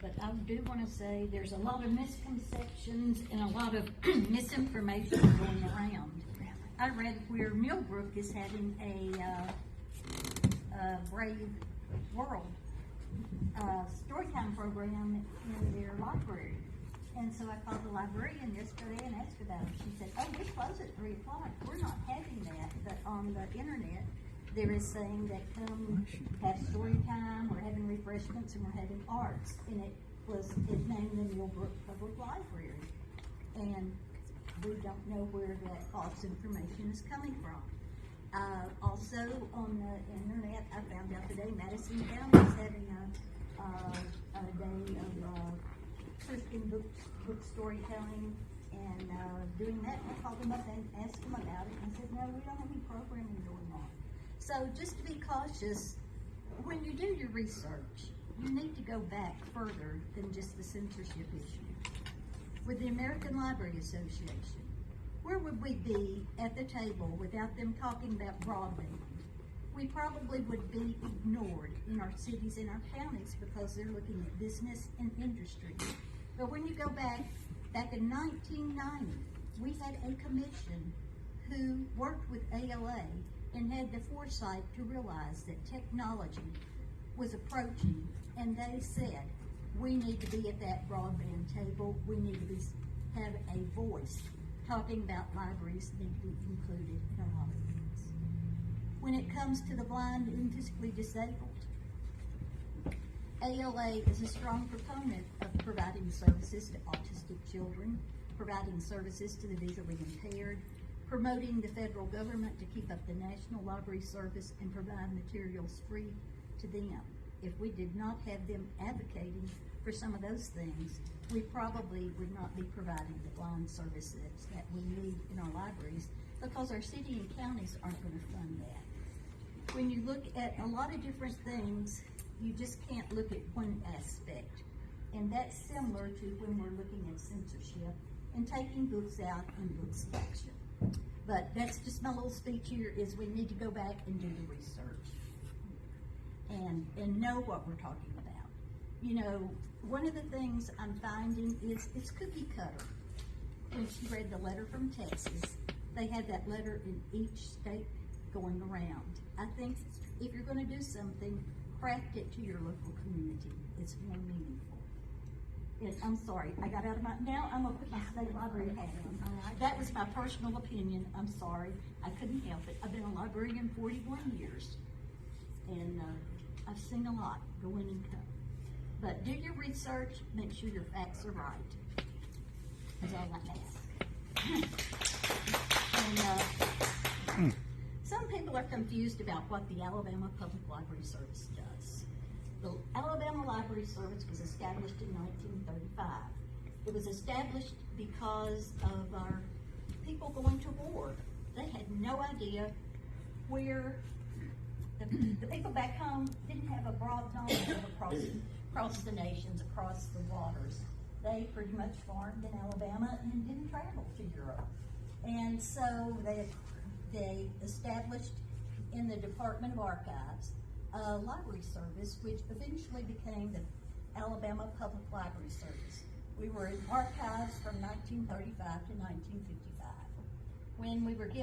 but I do want to say there's a lot of misconceptions and a lot of misinformation going around. I read where Millbrook is having a Brave World storytime program in their library. And so I called the librarian yesterday and asked about it. She said, oh, we close at 3 o'clock. We're not having that. But on the internet, there is saying that come have story time, we're having refreshments, and we're having arts. And it named the Millbrook Public Library. And we don't know where that false information is coming from. Also on the internet, I found out today Madison County is having a day of Christian book storytelling and doing that. I called them up and asked them about it and said, no, we don't have any programming going on. So just to be cautious, when you do your research, you need to go back further than just the censorship issue. With the American Library Association, where would we be at the table without them talking about broadband? We probably would be ignored in our cities and our counties because they're looking at business and industry. But when you go back in 1990, we had a commission who worked with ALA and had the foresight to realize that technology was approaching, and they said, we need to be at that broadband table, we need to have a voice. Talking about libraries need to be included in a lot of things. When it comes to the blind and physically disabled, ALA is a strong proponent of providing services to autistic children, providing services to the visually impaired, promoting the federal government to keep up the National Library Service and provide materials free to them. If we did not have them advocating for some of those things, we probably would not be providing the blind services that we need in our libraries because our city and counties aren't going to fund that. When you look at a lot of different things, you just can't look at one aspect. And that's similar to when we're looking at censorship and taking books out and book selection. But that's just my little speech here is we need to go back and do the research and know what we're talking about. You know, one of the things I'm finding is it's cookie cutter. When she read the letter from Texas, they had that letter in each state going around. I think if you're going to do something, craft it to your local community. It's more meaningful. I'm sorry, I got out of now I'm going to put my state library hat on. That was my personal opinion. I'm sorry. I couldn't help it. I've been a librarian 41 years, and I've seen a lot go in and come. But do your research, make sure your facts are right. That's all I ask. And some people are confused about what the Alabama Public Library Service does. The Alabama Library Service was established in 1935. It was established because of our people going to war. They had no idea where the people back home didn't have a broad knowledge of across the nations, across the waters. They pretty much farmed in Alabama and didn't travel to Europe. And so they established in the Department of Archives a library service, which eventually became the Alabama Public Library Service. We were in archives from 1935 to 1955. When we were given